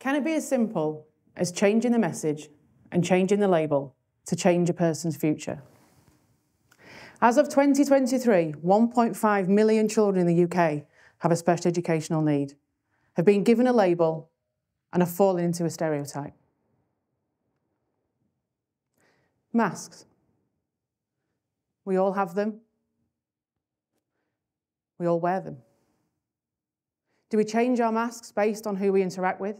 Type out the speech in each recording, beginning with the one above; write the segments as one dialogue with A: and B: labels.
A: Can it be as simple as changing the message and changing the label to change a person's future? As of 2023, 1.5 million children in the UK have a special educational need, have been given a label and have fallen into a stereotype. Masks. We all have them. We all wear them. Do we change our masks based on who we interact with?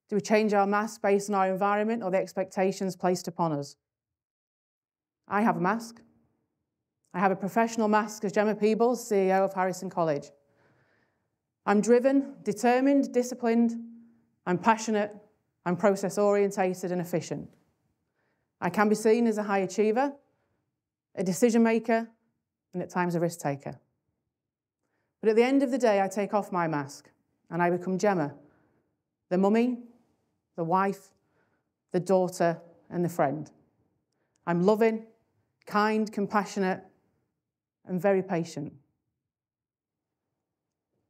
A: Do we change our masks based on our environment or the expectations placed upon us? I have a mask. I have a professional mask as Gemma Peebles, CEO of Harrison College. I'm driven, determined, disciplined, I'm passionate, I'm process-orientated and efficient. I can be seen as a high achiever, a decision maker, and at times a risk taker. But at the end of the day, I take off my mask and I become Gemma, the mummy, the wife, the daughter, and the friend. I'm loving, kind, compassionate, and very patient.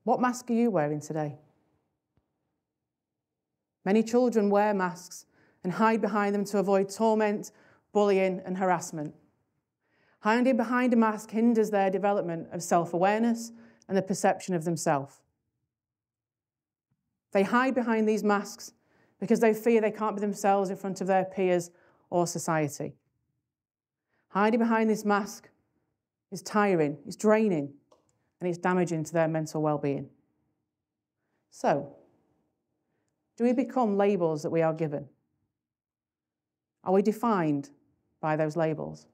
A: What mask are you wearing today? Many children wear masks and hide behind them to avoid torment, bullying, and harassment. Hiding behind a mask hinders their development of self-awareness and the perception of themselves. They hide behind these masks because they fear they can't be themselves in front of their peers or society. Hiding behind this mask is tiring, it's draining, and it's damaging to their mental well-being. So, do we become labels that we are given? Are we defined by those labels?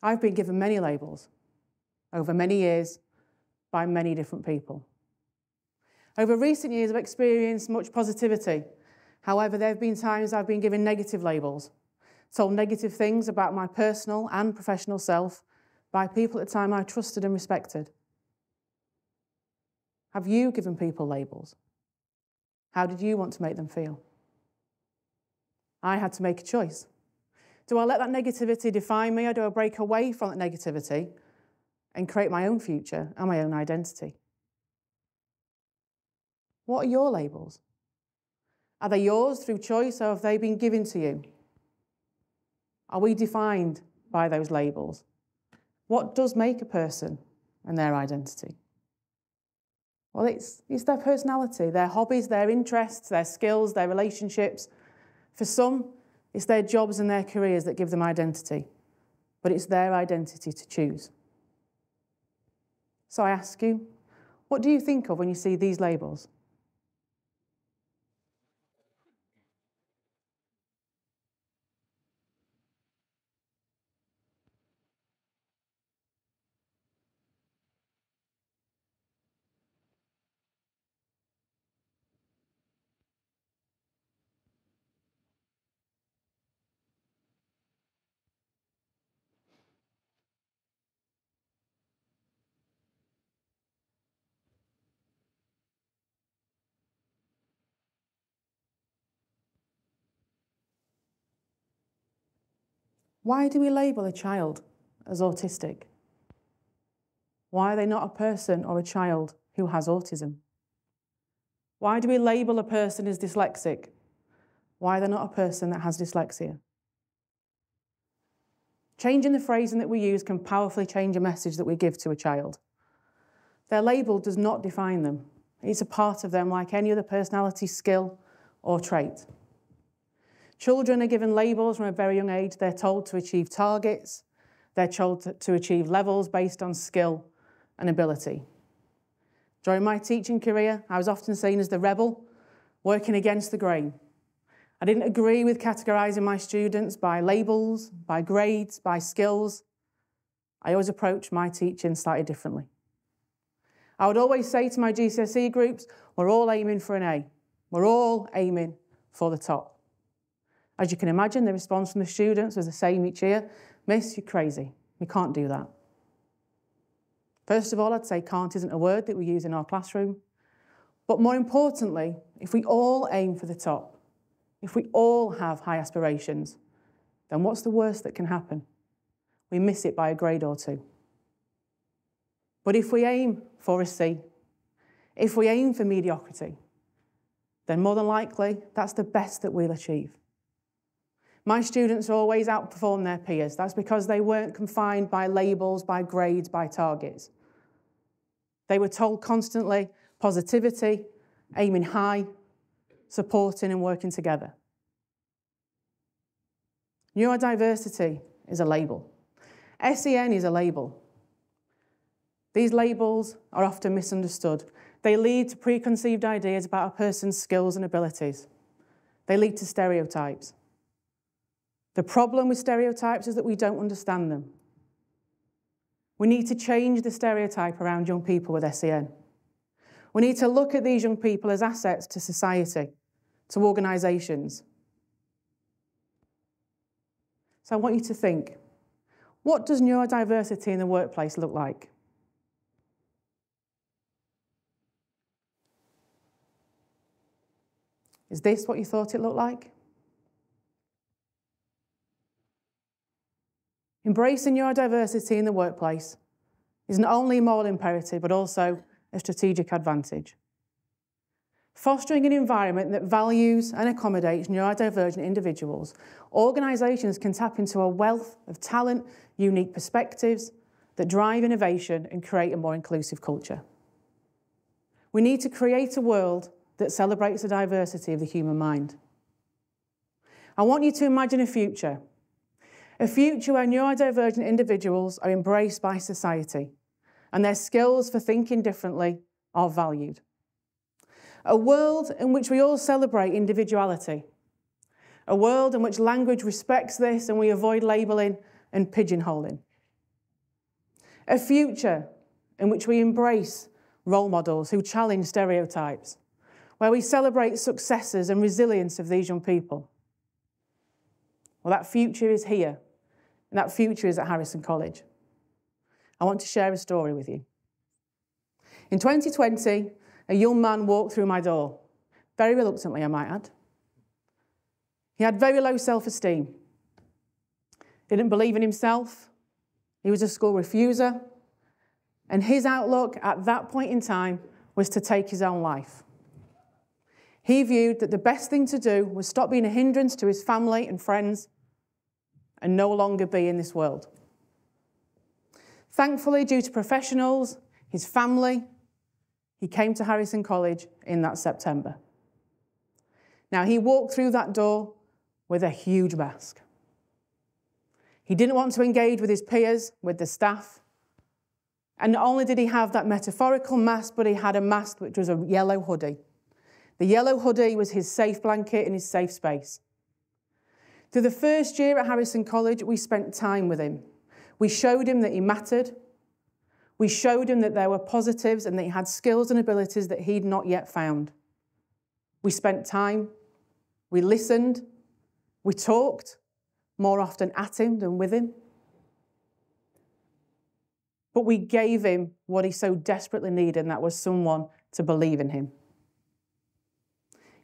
A: I've been given many labels over many years by many different people. Over recent years, I've experienced much positivity. However, there have been times I've been given negative labels, told negative things about my personal and professional self by people at the time I trusted and respected. Have you given people labels? How did you want to make them feel? I had to make a choice. Do I let that negativity define me, or do I break away from that negativity and create my own future and my own identity? What are your labels? Are they yours through choice, or have they been given to you? Are we defined by those labels? What does make a person and their identity? Well, it's their personality, their hobbies, their interests, their skills, their relationships. For some, it's their jobs and their careers that give them identity, but it's their identity to choose. So I ask you, what do you think of when you see these labels? Why do we label a child as autistic? Why are they not a person or a child who has autism? Why do we label a person as dyslexic? Why are they not a person that has dyslexia? Changing the phrasing that we use can powerfully change a message that we give to a child. Their label does not define them. It's a part of them like any other personality, skill, or trait. Children are given labels from a very young age. They're told to achieve targets. They're told to achieve levels based on skill and ability. During my teaching career, I was often seen as the rebel, working against the grain. I didn't agree with categorising my students by labels, by grades, by skills. I always approached my teaching slightly differently. I would always say to my GCSE groups, we're all aiming for an A. We're all aiming for the top. As you can imagine, the response from the students was the same each year. Miss, you're crazy. You can't do that. First of all, I'd say can't isn't a word that we use in our classroom. But more importantly, if we all aim for the top, if we all have high aspirations, then what's the worst that can happen? We miss it by a grade or two. But if we aim for a C, if we aim for mediocrity, then more than likely, that's the best that we'll achieve. My students always outperform their peers. That's because they weren't confined by labels, by grades, by targets. They were told constantly positivity, aiming high, supporting and working together. Neurodiversity is a label. SEN is a label. These labels are often misunderstood. They lead to preconceived ideas about a person's skills and abilities. They lead to stereotypes. The problem with stereotypes is that we don't understand them. We need to change the stereotype around young people with SEN. We need to look at these young people as assets to society, to organisations. So I want you to think, what does neurodiversity in the workplace look like? Is this what you thought it looked like? Embracing neurodiversity in the workplace is not only a moral imperative, but also a strategic advantage. Fostering an environment that values and accommodates neurodivergent individuals, organisations can tap into a wealth of talent, unique perspectives that drive innovation and create a more inclusive culture. We need to create a world that celebrates the diversity of the human mind. I want you to imagine a future where neurodivergent individuals are embraced by society and their skills for thinking differently are valued. A world in which we all celebrate individuality. A world in which language respects this and we avoid labelling and pigeonholing. A future in which we embrace role models who challenge stereotypes, where we celebrate successes and resilience of these young people. Well, that future is here, and that future is at Harrison College. I want to share a story with you. In 2020, a young man walked through my door, very reluctantly, I might add. He had very low self-esteem, didn't believe in himself, he was a school refuser, and his outlook at that point in time was to take his own life. He viewed that the best thing to do was stop being a hindrance to his family and friends and no longer be in this world. Thankfully, due to professionals, his family, he came to Harrison College in that September. Now, he walked through that door with a huge mask. He didn't want to engage with his peers, with the staff. And not only did he have that metaphorical mask, but he had a mask which was a yellow hoodie. The yellow hoodie was his safe blanket and his safe space. Through the first year at Harrison College, we spent time with him. We showed him that he mattered. We showed him that there were positives and that he had skills and abilities that he'd not yet found. We spent time. We listened. We talked, more often at him than with him. But we gave him what he so desperately needed, and that was someone to believe in him.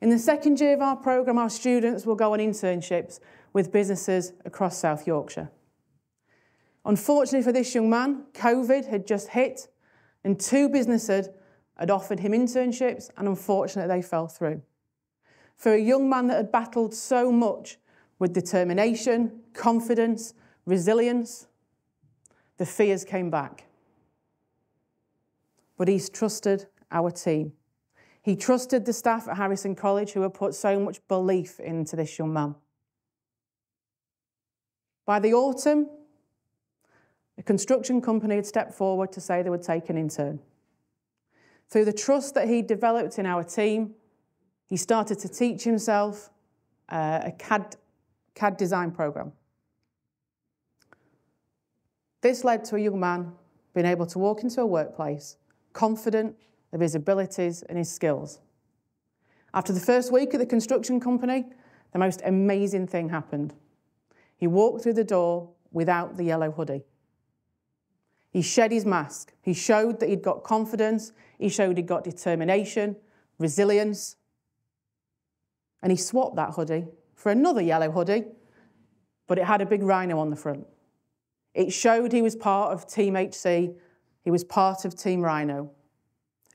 A: In the second year of our programme, our students will go on internships with businesses across South Yorkshire. Unfortunately for this young man, COVID had just hit, and 2 businesses had offered him internships, and unfortunately they fell through. For a young man that had battled so much with determination, confidence, resilience, the fears came back. But he's trusted our team. He trusted the staff at Harrison College who had put so much belief into this young man. By the autumn, the construction company had stepped forward to say they would take an intern. Through the trust that he developed in our team, he started to teach himself a CAD design program. This led to a young man being able to walk into a workplace confident of his abilities and his skills. After the first week at the construction company, the most amazing thing happened. He walked through the door without the yellow hoodie. He shed his mask. He showed that he'd got confidence. He showed he'd got determination, resilience. And he swapped that hoodie for another yellow hoodie, but it had a big rhino on the front. It showed he was part of Team HC. He was part of Team Rhino.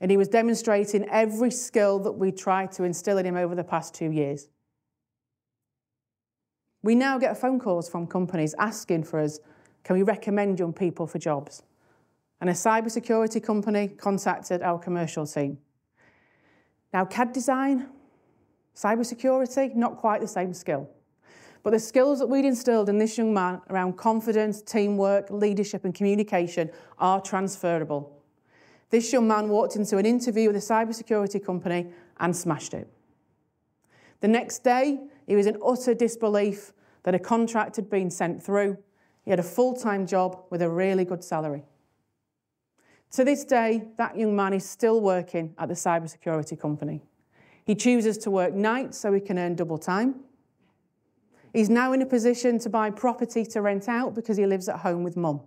A: And he was demonstrating every skill that we tried to instill in him over the past 2 years. We now get phone calls from companies asking for us, can we recommend young people for jobs? And a cybersecurity company contacted our commercial team. Now, CAD design, cybersecurity, not quite the same skill. But the skills that we'd instilled in this young man around confidence, teamwork, leadership and communication are transferable. This young man walked into an interview with a cybersecurity company and smashed it. The next day, he was in utter disbelief that a contract had been sent through. He had a full-time job with a really good salary. To this day, that young man is still working at the cybersecurity company. He chooses to work nights so he can earn double time. He's now in a position to buy property to rent out because he lives at home with mum.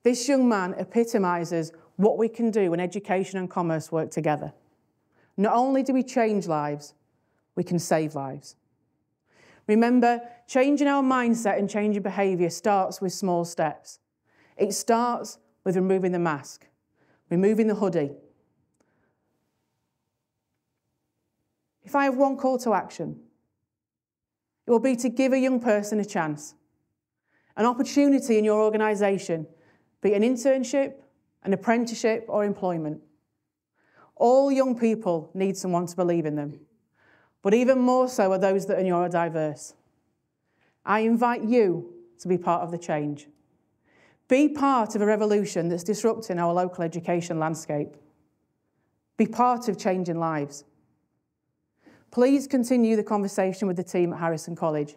A: This young man epitomises what we can do when education and commerce work together. Not only do we change lives, we can save lives. Remember, changing our mindset and changing behaviour starts with small steps. It starts with removing the mask, removing the hoodie. If I have one call to action, it will be to give a young person a chance, an opportunity in your organisation, be it an internship, an apprenticeship or employment. All young people need someone to believe in them, but even more so are those that are neurodiverse. I invite you to be part of the change. Be part of a revolution that's disrupting our local education landscape. Be part of changing lives. Please continue the conversation with the team at Harrison College,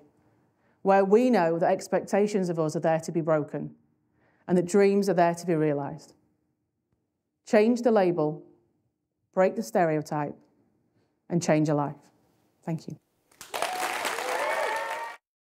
A: where we know that expectations of us are there to be broken and that dreams are there to be realised. Change the label, break the stereotype, and change a life. Thank you.